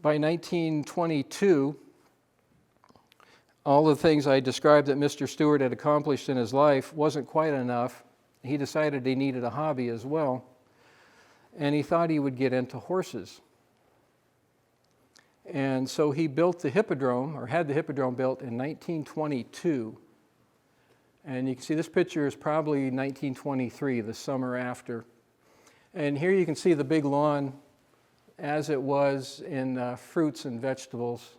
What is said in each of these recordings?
By 1922, all the things I described that Mr. Stewart had accomplished in his life wasn't quite enough. He decided he needed a hobby as well, and he thought he would get into horses. And so he built the Hippodrome, or had the Hippodrome built in 1922. And you can see this picture is probably 1923, the summer after. And here you can see the big lawn as it was in fruits and vegetables,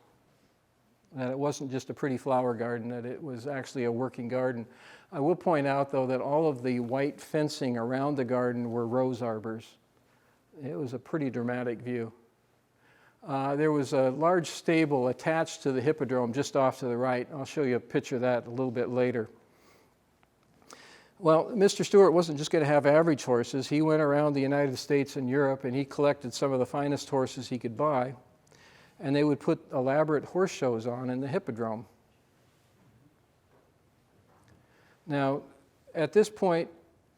that it wasn't just a pretty flower garden, that it was actually a working garden. I will point out, though, that all of the white fencing around the garden were rose arbors. It was a pretty dramatic view. There was a large stable attached to the Hippodrome just off to the right. I'll show you a picture of that a little bit later. Well, Mr. Stewart wasn't just going to have average horses. He went around the United States and Europe, and he collected some of the finest horses he could buy, and they would put elaborate horse shows on in the Hippodrome. Now, at this point,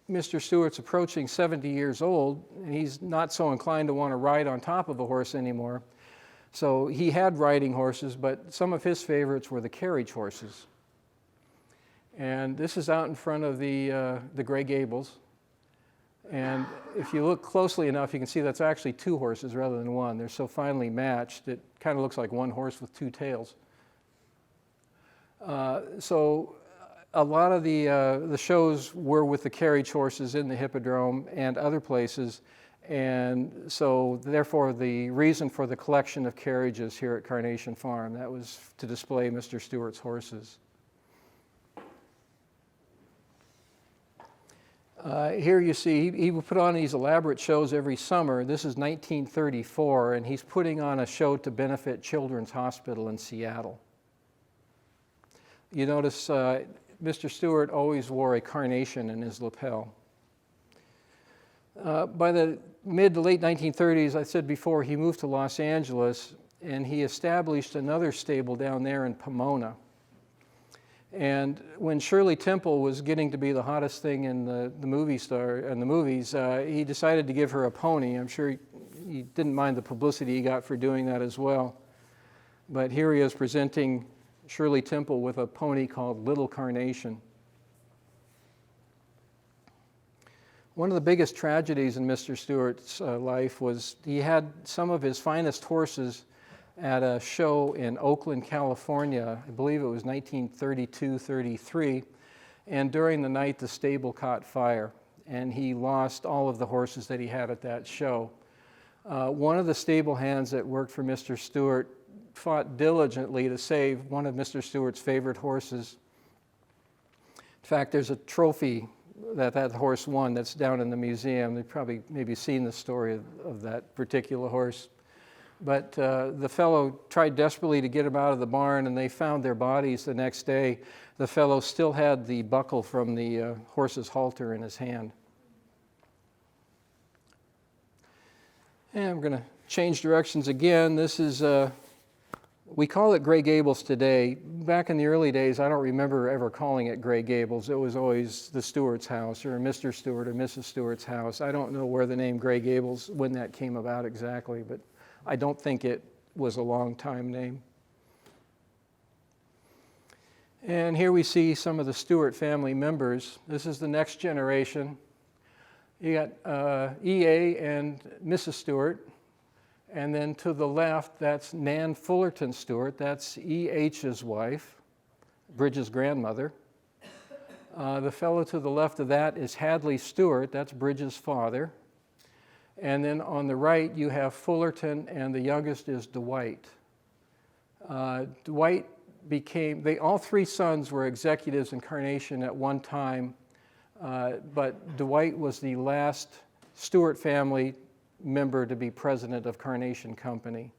Mr. Stewart's approaching 70 years old, and he's not so inclined to want to ride on top of a horse anymore. So he had riding horses, but some of his favorites were the carriage horses. And this is out in front of the Grey Gables. And if you look closely enough, you can see that's actually two horses rather than one. They're so finely matched, it kind of looks like one horse with two tails. So a lot of the shows were with the carriage horses in the Hippodrome and other places. And so therefore the reason for the collection of carriages here at Carnation Farm, that was to display Mr. Stewart's horses. Here you see, he would put on these elaborate shows every summer. This is 1934, and he's putting on a show to benefit Children's Hospital in Seattle. You notice Mr. Stewart always wore a carnation in his lapel. By the mid to late 1930s, I said before, he moved to Los Angeles, and he established another stable down there in Pomona. And when Shirley Temple was getting to be the hottest thing in the movies, he decided to give her a pony. I'm sure he didn't mind the publicity he got for doing that as well. But here he is presenting Shirley Temple with a pony called Little Carnation. One of the biggest tragedies in Mr. Stewart's life was he had some of his finest horses at a show in Oakland, California. I believe it was 1932-33, and during the night the stable caught fire, and he lost all of the horses that he had at that show. One of the stable hands that worked for Mr. Stewart fought diligently to save one of Mr. Stewart's favorite horses. In fact, there's a trophy that horse won that's down in the museum. You've probably maybe seen the story of that particular horse. But the fellow tried desperately to get him out of the barn, and they found their bodies the next day. The fellow still had the buckle from the horse's halter in his hand. And we're going to change directions again. This is, we call it Grey Gables today. Back in the early days, I don't remember ever calling it Grey Gables. It was always the Stewart's house, or Mr. Stewart or Mrs. Stewart's house. I don't know where the name Grey Gables, when that came about exactly, but I don't think it was a long time name. And here we see some of the Stewart family members. This is the next generation. You got E.A. and Mrs. Stewart. And then to the left, that's Nan Fullerton Stewart. That's E.H.'s wife, Bridget's grandmother. The fellow to the left of that is Hadley Stewart. That's Bridget's father. And then on the right, you have Fullerton, and the youngest is Dwight. Dwight all three sons were executives in Carnation at one time, but Dwight was the last Stewart family member to be president of Carnation Company.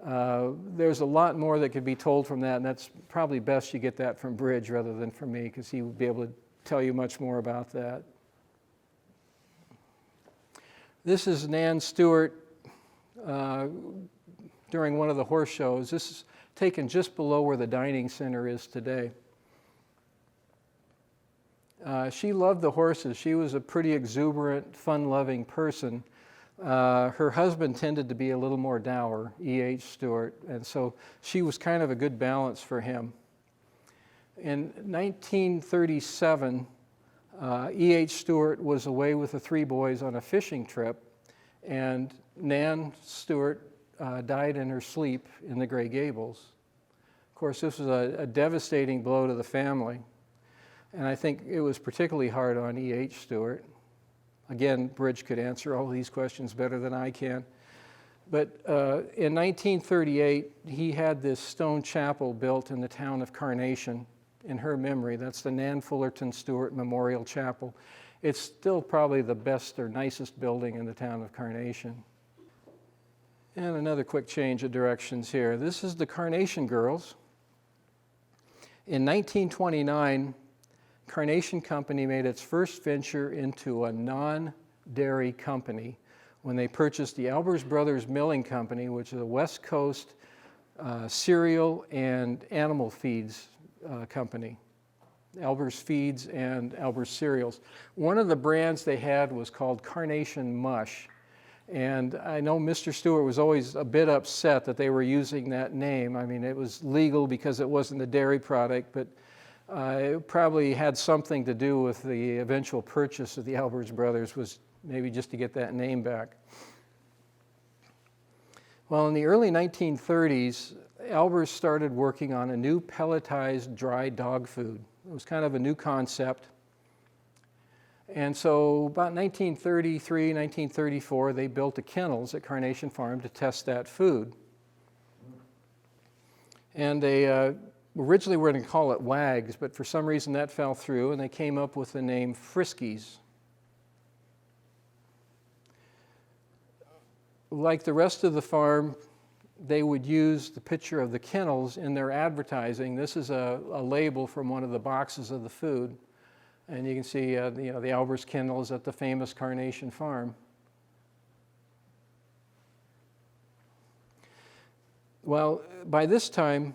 There's a lot more that could be told from that, and that's probably best you get that from Bridge rather than from me, because he would be able to tell you much more about that. This is Nan Stewart during one of the horse shows. This is taken just below where the dining center is today. She loved the horses. She was a pretty exuberant, fun-loving person. Her husband tended to be a little more dour, E.H. Stewart, and so she was kind of a good balance for him. In 1937, E.H. Stewart was away with the three boys on a fishing trip, and Nan Stewart died in her sleep in the Grey Gables. Of course, this was a devastating blow to the family, and I think it was particularly hard on E.H. Stewart. Again, Bridge could answer all these questions better than I can. But in 1938, he had this stone chapel built in the town of Carnation in her memory. That's the Nan Fullerton Stewart Memorial Chapel. It's still probably the best or nicest building in the town of Carnation. And another quick change of directions here. This is the Carnation Girls. In 1929, Carnation Company made its first venture into a non-dairy company when they purchased the Albers Brothers Milling Company, which is a West Coast cereal and animal feeds company. Albers Feeds and Albers Cereals. One of the brands they had was called Carnation Mush. And I know Mr. Stewart was always a bit upset that they were using that name. I mean, it was legal because it wasn't a dairy product, but it probably had something to do with the eventual purchase of the Albers Brothers, was maybe just to get that name back. Well, in the early 1930s, Albers started working on a new pelletized dry dog food. It was kind of a new concept. And so about 1933, 1934, they built the kennels at Carnation Farm to test that food. And they originally were going to call it Wags, but for some reason that fell through, and they came up with the name Friskies. Like the rest of the farm, they would use the picture of the kennels in their advertising. This is a label from one of the boxes of the food. And you can see the Albers kennels at the famous Carnation Farm. Well, by this time,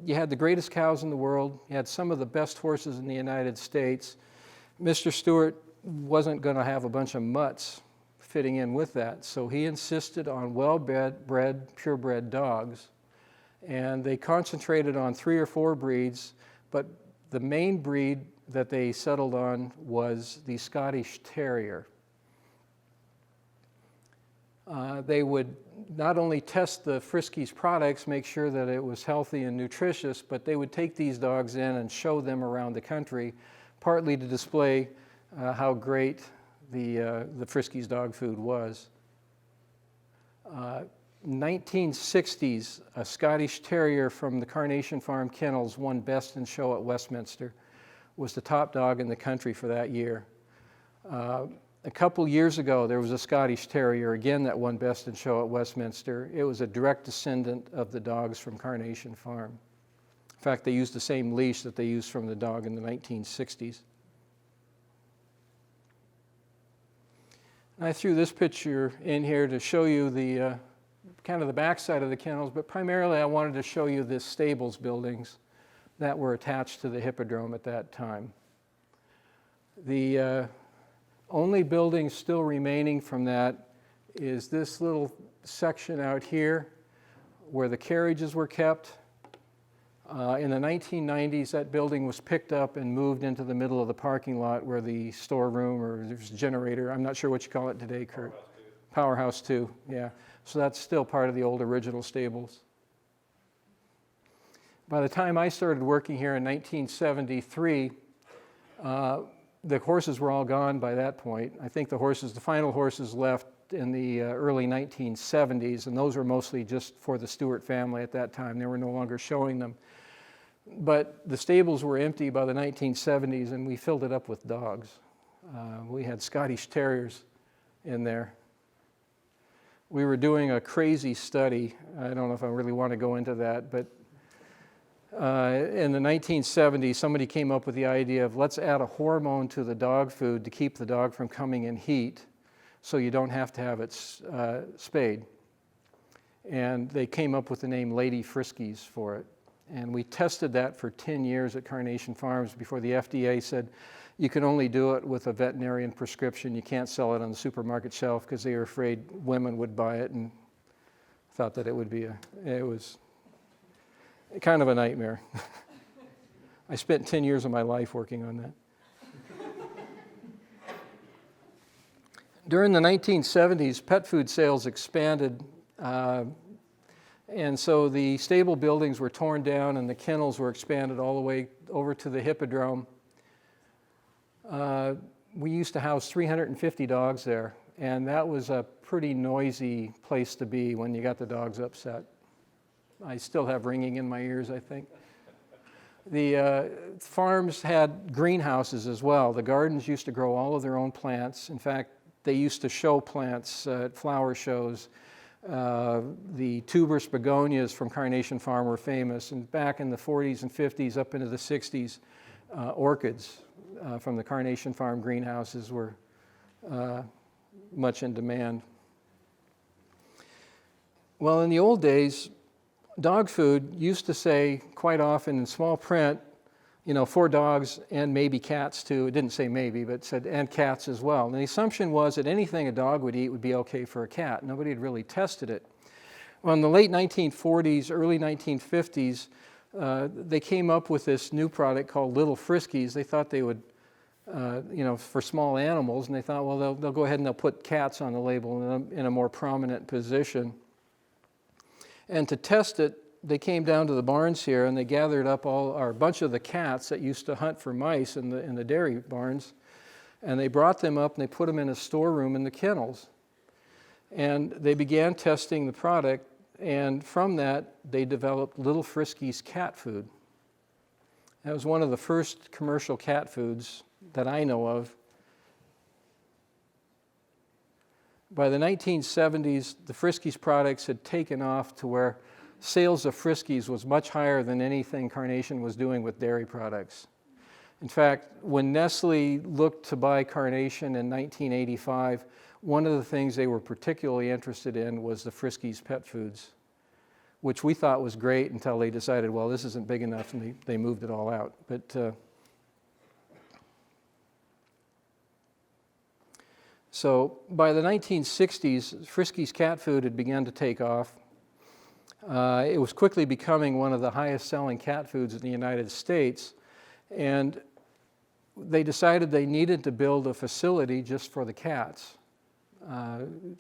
you had the greatest cows in the world. You had some of the best horses in the United States. Mr. Stewart wasn't going to have a bunch of mutts fitting in with that, so he insisted on well-bred, purebred dogs. And they concentrated on 3 or 4 breeds, but the main breed that they settled on was the Scottish Terrier. They would not only test the Friskies products, make sure that it was healthy and nutritious, but they would take these dogs in and show them around the country, partly to display how great the Friskies dog food was. 1960s, a Scottish Terrier from the Carnation Farm Kennels won Best in Show at Westminster, was the top dog in the country for that year. A couple years ago, there was a Scottish Terrier, again, that won Best in Show at Westminster. It was a direct descendant of the dogs from Carnation Farm. In fact, they used the same leash that they used from the dog in the 1960s. I threw this picture in here to show you the kind of the backside of the kennels, but primarily I wanted to show you the stables buildings that were attached to the Hippodrome at that time. The only building still remaining from that is this little section out here where the carriages were kept. In the 1990s, that building was picked up and moved into the middle of the parking lot where the storeroom, or there's a generator, I'm not sure what you call it today, Kurt. Powerhouse 2, yeah. So that's still part of the old original stables. By the time I started working here in 1973, the horses were all gone by that point. I think the final horses left in the early 1970s, and those were mostly just for the Stewart family at that time. They were no longer showing them. But the stables were empty by the 1970s, and we filled it up with dogs. We had Scottish Terriers in there. We were doing a crazy study. I don't know if I really want to go into that, but in the 1970s, somebody came up with the idea of let's add a hormone to the dog food to keep the dog from coming in heat so you don't have to have it spayed. And they came up with the name Lady Friskies for it. And we tested that for 10 years at Carnation Farms before the FDA said you can only do it with a veterinarian prescription. You can't sell it on the supermarket shelf because they were afraid women would buy it and thought that it was kind of a nightmare. I spent 10 years of my life working on that. During the 1970s, pet food sales expanded, and so the stable buildings were torn down and the kennels were expanded all the way over to the Hippodrome. We used to house 350 dogs there, and that was a pretty noisy place to be when you got the dogs upset. I still have ringing in my ears, I think. The farms had greenhouses as well. The gardens used to grow all of their own plants. In fact, they used to show plants at flower shows. The tuberous begonias from Carnation Farm were famous. And back in the 40s and 50s, up into the 60s, orchids from the Carnation Farm greenhouses were much in demand. Well, in the old days, dog food used to say quite often in small print, you know, for dogs and maybe cats too. It didn't say maybe, but it said and cats as well. And the assumption was that anything a dog would eat would be okay for a cat. Nobody had really tested it. Well, in the late 1940s, early 1950s, they came up with this new product called Little Friskies. They thought they would, for small animals, and they thought, well, they'll go ahead and they'll put cats on the label in a more prominent position. And to test it, they came down to the barns here and they gathered up a bunch of the cats that used to hunt for mice in the dairy barns, and they brought them up and they put them in a storeroom in the kennels. And they began testing the product, and from that they developed Little Friskies cat food. That was one of the first commercial cat foods that I know of. By the 1970s, the Friskies products had taken off to where sales of Friskies was much higher than anything Carnation was doing with dairy products. In fact, when Nestle looked to buy Carnation in 1985, one of the things they were particularly interested in was the Friskies pet foods, which we thought was great until they decided, well, this isn't big enough, and they moved it all out. But so by the 1960s, Friskies cat food had begun to take off. It was quickly becoming one of the highest selling cat foods in the United States, and they decided they needed to build a facility just for the cats.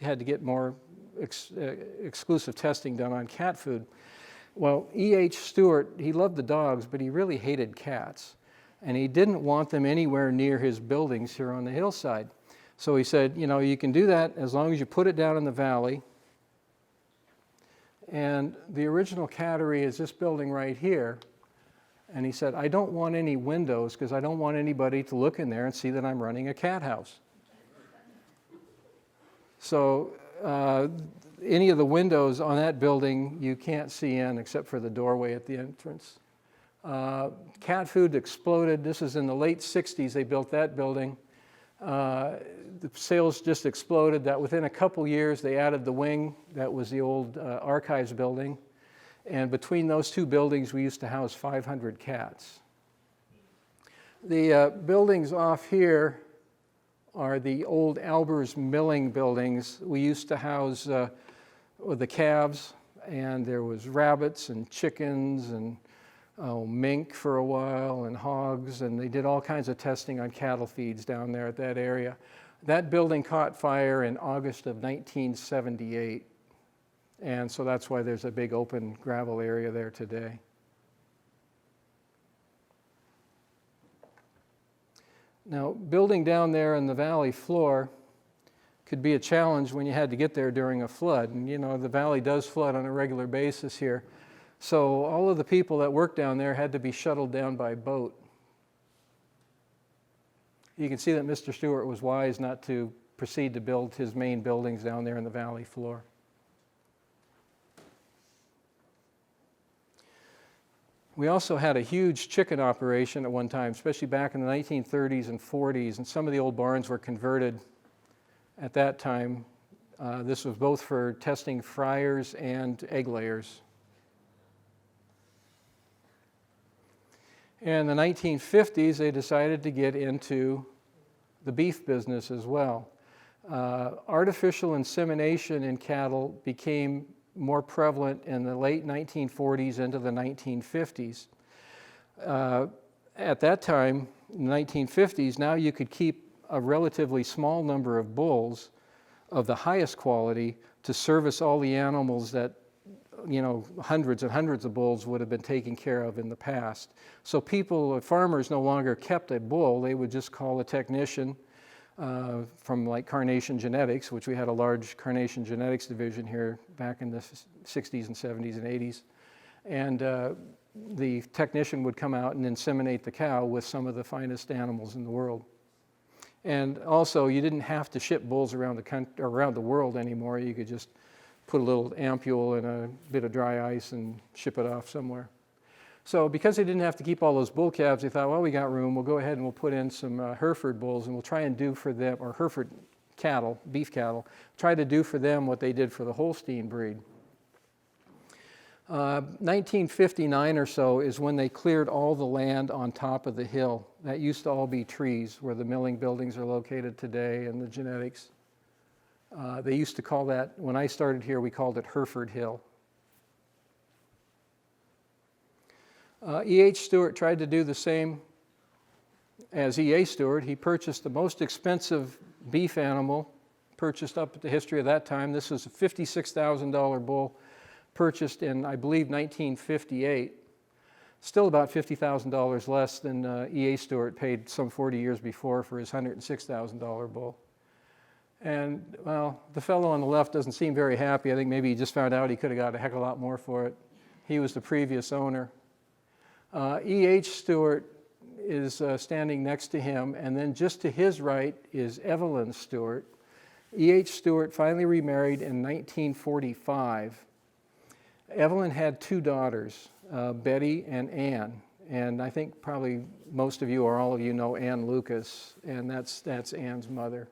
Had to get more exclusive testing done on cat food. Well, E.H. Stewart, he loved the dogs, but he really hated cats, and he didn't want them anywhere near his buildings here on the hillside. So he said, you can do that as long as you put it down in the valley. And the original Kateri is this building right here. And he said, I don't want any windows because I don't want anybody to look in there and see that I'm running a cat house. So any of the windows on that building you can't see in except for the doorway at the entrance. Cat food exploded. This is in the late 60s they built that building. The sales just exploded. That within a couple years they added the wing that was the old archives building, and between those two buildings we used to house 500 cats. The buildings off here are the old Albers milling buildings. We used to house the calves, and there was rabbits and chickens and mink for a while and hogs, and they did all kinds of testing on cattle feeds down there at that area. That building caught fire in August of 1978, and so that's why there's a big open gravel area there today. Now, building down there in the valley floor could be a challenge when you had to get there during a flood, and the valley does flood on a regular basis here. So all of the people that worked down there had to be shuttled down by boat. You can see that Mr. Stewart was wise not to proceed to build his main buildings down there in the valley floor. We also had a huge chicken operation at one time, especially back in the 1930s and 40s, and some of the old barns were converted at that time. This was both for testing fryers and egg layers. And in the 1950s, they decided to get into the beef business as well. Artificial insemination in cattle became more prevalent in the late 1940s into the 1950s. At that time, in the 1950s, now you could keep a relatively small number of bulls of the highest quality to service all the animals that, you know, hundreds and hundreds of bulls would have been taken care of in the past. So farmers no longer kept a bull. They would just call a technician from like Carnation Genetics, which we had a large Carnation Genetics division here back in the 60s and 70s and 80s. And the technician would come out and inseminate the cow with some of the finest animals in the world. And also, you didn't have to ship bulls around the world anymore. You could just put a little ampule in a bit of dry ice and ship it off somewhere. So because they didn't have to keep all those bull calves, they thought, well, we got room. We'll go ahead and we'll put in some Hereford bulls, and we'll try and do for them, or Hereford cattle, beef cattle, try to do for them what they did for the Holstein breed. 1959 or so is when they cleared all the land on top of the hill. That used to all be trees where the milling buildings are located today and the genetics. They used to call that, when I started here, we called it Hereford Hill. E.H. Stewart tried to do the same as E.A. Stewart. He purchased the most expensive beef animal purchased up at the history of that time. This was a $56,000 bull purchased in, I believe, 1958. Still about $50,000 less than E.A. Stewart paid some 40 years before for his $106,000 bull. And, well, the fellow on the left doesn't seem very happy. I think maybe he just found out he could have got a heck of a lot more for it. He was the previous owner. E.H. Stewart is standing next to him, and then just to his right is Evelyn Stewart. E.H. Stewart finally remarried in 1945. Evelyn had two daughters, Betty and Ann. And I think probably most of you or all of you know Ann Lucas, and that's Ann's mother.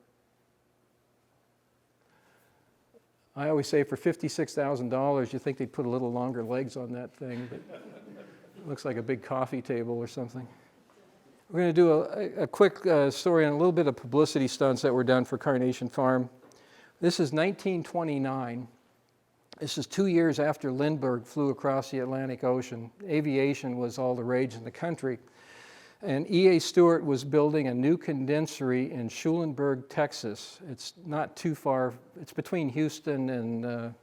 I always say for $56,000, you think they'd put a little longer legs on that thing, but it looks like a big coffee table or something. We're going to do a quick story on a little bit of publicity stunts that were done for Carnation Farm. This is 1929. This is 2 years after Lindbergh flew across the Atlantic Ocean. Aviation was all the rage in the country. And E.A. Stewart was building a new condensery in Schulenburg, Texas. It's not too far. It's between Houston and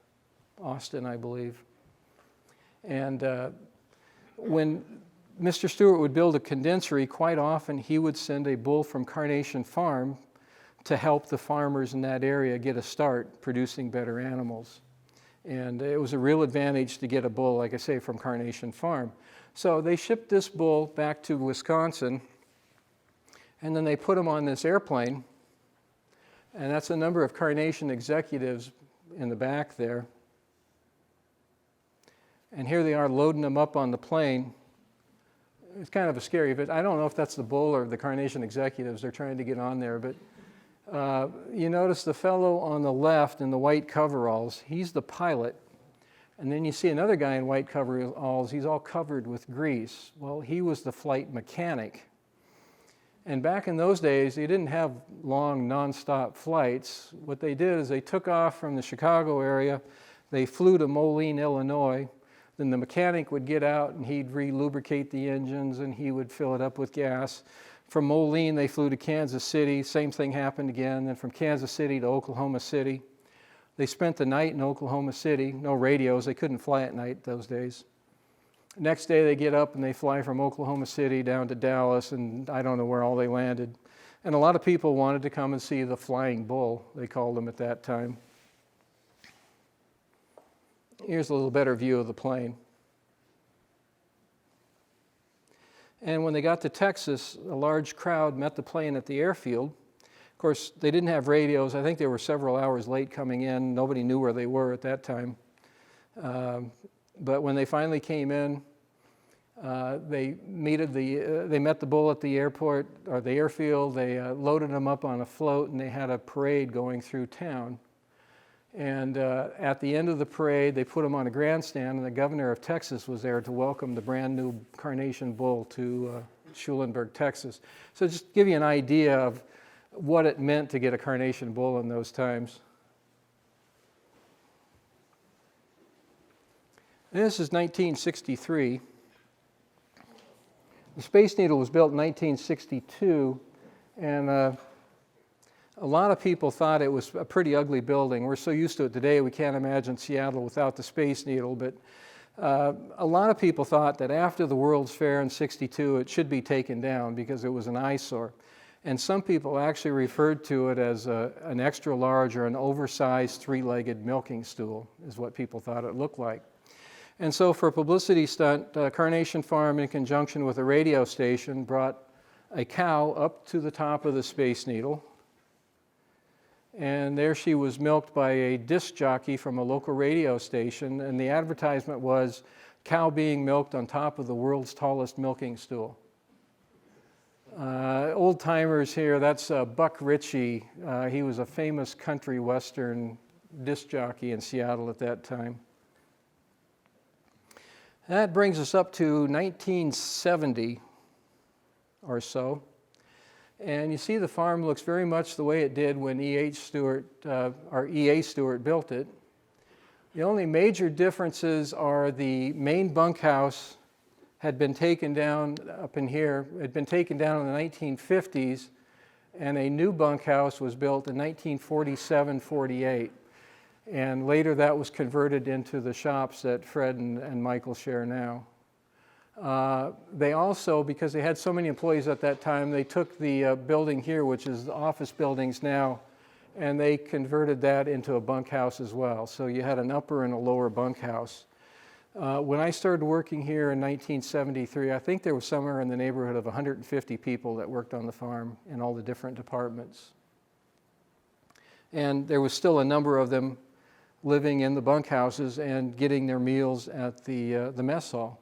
Austin, I believe. And when Mr. Stewart would build a condensery, quite often he would send a bull from Carnation Farm to help the farmers in that area get a start producing better animals. And it was a real advantage to get a bull, like I say, from Carnation Farm. So they shipped this bull back to Wisconsin, and then they put him on this airplane, and that's a number of Carnation executives in the back there. And here they are loading them up on the plane. It's kind of a scary bit. I don't know if that's the bull or the Carnation executives. They're trying to get on there, but you notice the fellow on the left in the white coveralls, he's the pilot. And then you see another guy in white coveralls, he's all covered with grease. Well, he was the flight mechanic. And back in those days, they didn't have long, nonstop flights. What they did is they took off from the Chicago area, they flew to Moline, Illinois. Then the mechanic would get out and he'd re-lubricate the engines and he would fill it up with gas. From Moline, they flew to Kansas City. Same thing happened again. Then from Kansas City to Oklahoma City. They spent the night in Oklahoma City. No radios. They couldn't fly at night those days. Next day, they get up and they fly from Oklahoma City down to Dallas, and I don't know where all they landed. And a lot of people wanted to come and see the flying bull, they called them at that time. Here's a little better view of the plane. And when they got to Texas, a large crowd met the plane at the airfield. Of course, they didn't have radios. I think they were several hours late coming in. Nobody knew where they were at that time. But when they finally came in, they met the bull at the airport or the airfield. They loaded him up on a float, and they had a parade going through town. And at the end of the parade, they put him on a grandstand, and the governor of Texas was there to welcome the brand new Carnation bull to Schulenburg, Texas. So just to give you an idea of what it meant to get a Carnation bull in those times. And this is 1963. The Space Needle was built in 1962, and a lot of people thought it was a pretty ugly building. We're so used to it today, we can't imagine Seattle without the Space Needle, but a lot of people thought that after the World's Fair in '62, it should be taken down because it was an eyesore. And some people actually referred to it as an extra large or an oversized three-legged milking stool, is what people thought it looked like. And so for a publicity stunt, Carnation Farm, in conjunction with a radio station, brought a cow up to the top of the Space Needle. And there she was milked by a disc jockey from a local radio station, and the advertisement was, cow being milked on top of the world's tallest milking stool. Old timers here, that's Buck Ritchie. He was a famous country western disc jockey in Seattle at that time. That brings us up to 1970 or so. And you see the farm looks very much the way it did when EA Stewart built it. The only major differences are the main bunkhouse had been taken down up in here. It had been taken down in the 1950s, and a new bunkhouse was built in 1947-48. And later that was converted into the shops that Fred and Michael share now. They also, because they had so many employees at that time, they took the building here, which is the office buildings now, and they converted that into a bunkhouse as well. So you had an upper and a lower bunkhouse. When I started working here in 1973, I think there was somewhere in the neighborhood of 150 people that worked on the farm in all the different departments. And there was still a number of them living in the bunkhouses and getting their meals at the mess hall.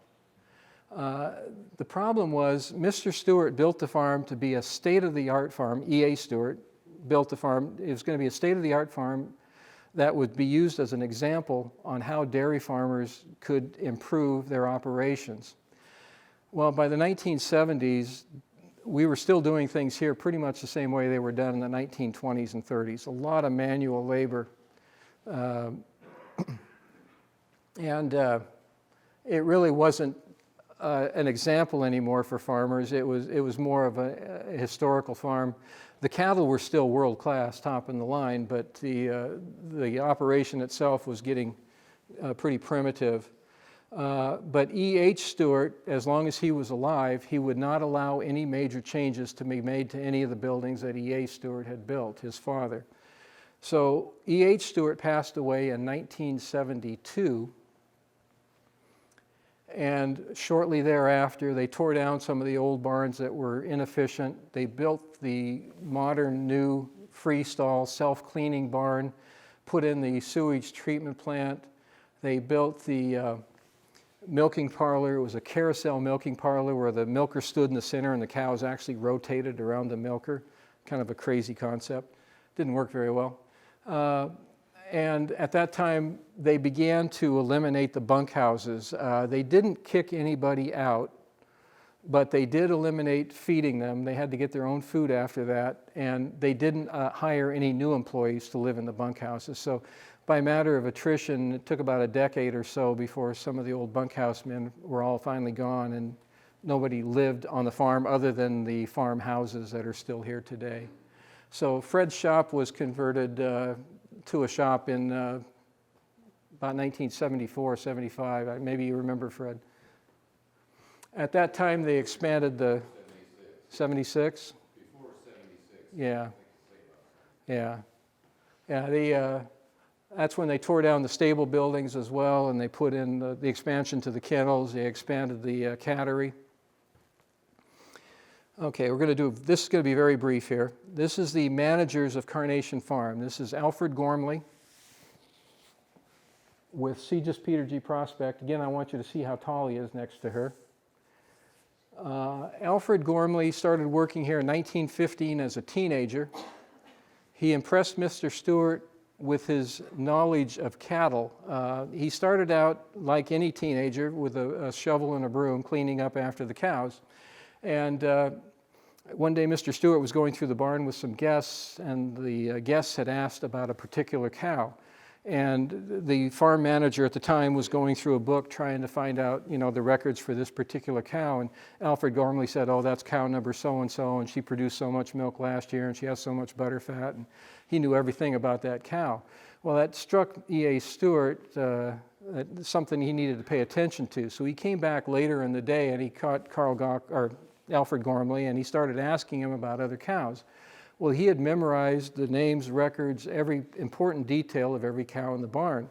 The problem was Mr. Stewart built the farm to be a state-of-the-art farm. E.A. Stewart built the farm. It was going to be a state-of-the-art farm that would be used as an example on how dairy farmers could improve their operations. Well, by the 1970s, we were still doing things here pretty much the same way they were done in the 1920s and 30s. A lot of manual labor. It really wasn't an example anymore for farmers. It was more of a historical farm. The cattle were still world class, top in the line, but the operation itself was getting pretty primitive. But E.H. Stewart, as long as he was alive, he would not allow any major changes to be made to any of the buildings that E.A. Stewart had built, his father. So E.H. Stewart passed away in 1972, and shortly thereafter they tore down some of the old barns that were inefficient. They built the modern new freestall self-cleaning barn, put in the sewage treatment plant. They built the milking parlor. It was a carousel milking parlor where the milker stood in the center and the cows actually rotated around the milker. Kind of a crazy concept. Didn't work very well. And at that time, they began to eliminate the bunkhouses. They didn't kick anybody out, but they did eliminate feeding them. They had to get their own food after that, and they didn't hire any new employees to live in the bunkhouses. So by matter of attrition, it took about a decade or so before some of the old bunkhouse men were all finally gone, and nobody lived on the farm other than the farmhouses that are still here today. So Fred's shop was converted to a shop in about 1974, 75. Maybe you remember Fred. At that time, they expanded the 76. Before 76. Yeah. That's when they tore down the stable buildings as well, and they put in the expansion to the kennels. They expanded the Kateri. Okay, this is going to be very brief here. This is the managers of Carnation Farm. This is Alfred Gormley with Segis Peter G. Prospect. Again, I want you to see how tall he is next to her. Alfred Gormley started working here in 1915 as a teenager. He impressed Mr. Stewart with his knowledge of cattle. He started out like any teenager with a shovel and a broom cleaning up after the cows. And one day Mr. Stewart was going through the barn with some guests, and the guests had asked about a particular cow. And the farm manager at the time was going through a book trying to find out, you know, the records for this particular cow. And Alfred Gormley said, oh, that's cow number so-and-so, and she produced so much milk last year, and she has so much butter fat. And he knew everything about that cow. Well, that struck E.A. Stewart, something he needed to pay attention to. So he came back later in the day, and he caught Alfred Gormley, and he started asking him about other cows. Well, he had memorized the names, records, every important detail of every cow in the barn.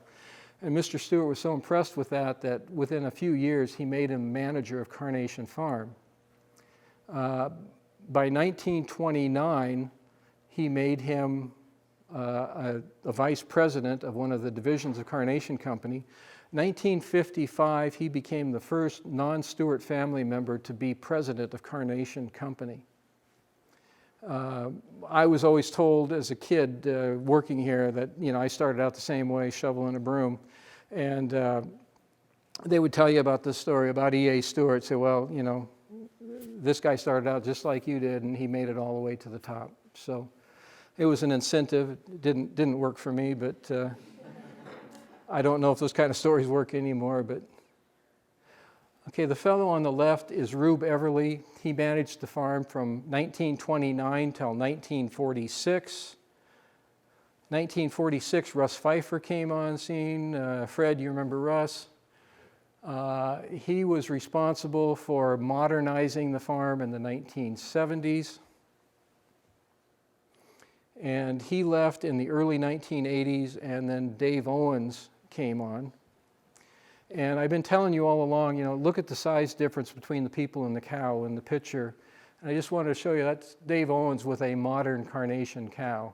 And Mr. Stewart was so impressed with that within a few years he made him manager of Carnation Farm. By 1929, he made him a vice president of one of the divisions of Carnation Company. 1955, he became the first non-Stewart family member to be president of Carnation Company. I was always told as a kid working here that, you know, I started out the same way, shovel and a broom. And they would tell you about this story about E.A. Stewart. Say, well, you know, this guy started out just like you did, and he made it all the way to the top. So it was an incentive. It didn't work for me, but I don't know if those kind of stories work anymore. But okay, the fellow on the left is Rube Everly. He managed the farm from 1929 till 1946. 1946, Russ Pfeiffer came on scene. Fred, you remember Russ? He was responsible for modernizing the farm in the 1970s. And he left in the early 1980s, and then Dave Owens came on. And I've been telling you all along, you know, look at the size difference between the people and the cow in the picture. And I just wanted to show you that's Dave Owens with a modern Carnation cow.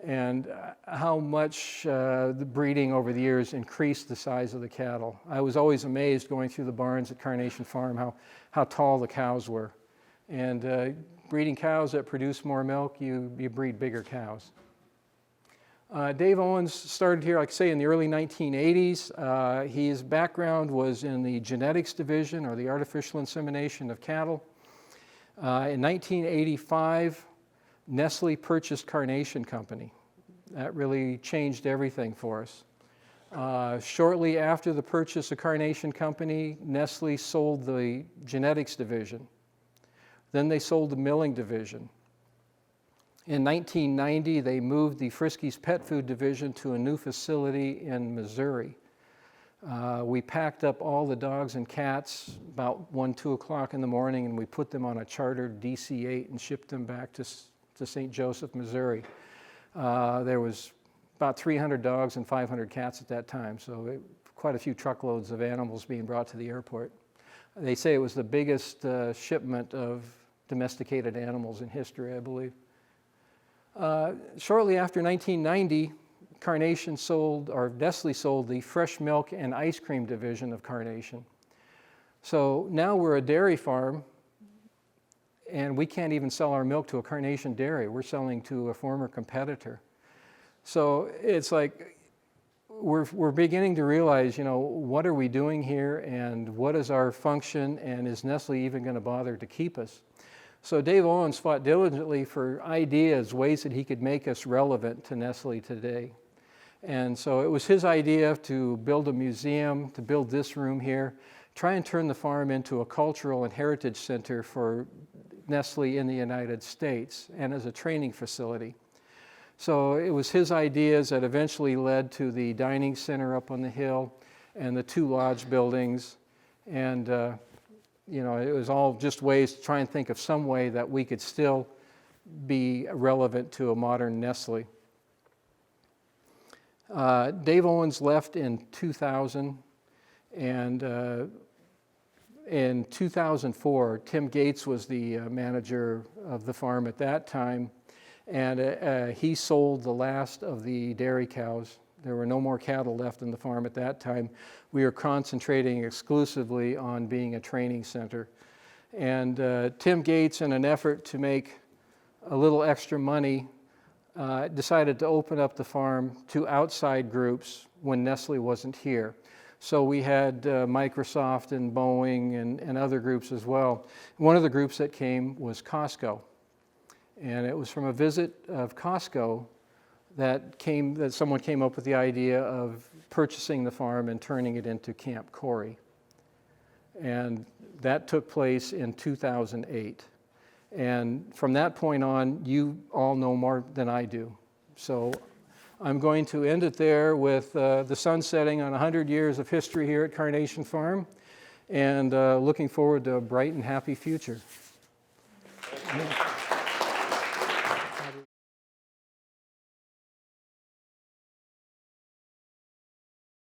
And how much the breeding over the years increased the size of the cattle. I was always amazed going through the barns at Carnation Farm how tall the cows were. And breeding cows that produce more milk, you breed bigger cows. Dave Owens started here, like I say, in the early 1980s. His background was in the genetics division, or the artificial insemination of cattle. In 1985, Nestle purchased Carnation Company. That really changed everything for us. Shortly after the purchase of Carnation Company, Nestle sold the genetics division. Then they sold the milling division. In 1990, they moved the Friskies pet food division to a new facility in Missouri. We packed up all the dogs and cats about 1, 2 o'clock in the morning, and we put them on a chartered DC-8 and shipped them back to St. Joseph, Missouri. There was about 300 dogs and 500 cats at that time, so quite a few truckloads of animals being brought to the airport. They say it was the biggest shipment of domesticated animals in history, I believe. Shortly after 1990, Nestle sold the fresh milk and ice cream division of Carnation. So now we're a dairy farm, and we can't even sell our milk to a Carnation dairy. We're selling to a former competitor. So it's like we're beginning to realize, you know, what are we doing here, and what is our function, and is Nestle even going to bother to keep us? So Dave Owens fought diligently for ideas, ways that he could make us relevant to Nestle today. And so it was his idea to build a museum, to build this room here, try and turn the farm into a cultural and heritage center for Nestle in the United States and as a training facility. So it was his ideas that eventually led to the dining center up on the hill and the 2 lodge buildings. And you know, it was all just ways to try and think of some way that we could still be relevant to a modern Nestle. Dave Owens left in 2000, and in 2004, Tim Gates was the manager of the farm at that time, and he sold the last of the dairy cows. There were no more cattle left in the farm at that time. We were concentrating exclusively on being a training center. And Tim Gates, in an effort to make a little extra money, decided to open up the farm to outside groups when Nestle wasn't here. So we had Microsoft and Boeing and other groups as well. One of the groups that came was Costco. And it was from a visit of Costco that someone came up with the idea of purchasing the farm and turning it into Camp Corey. And that took place in 2008. And from that point on, you all know more than I do. So I'm going to end it there with the sun setting on 100 years of history here at Carnation Farm, and looking forward to a bright and happy future. Yeah.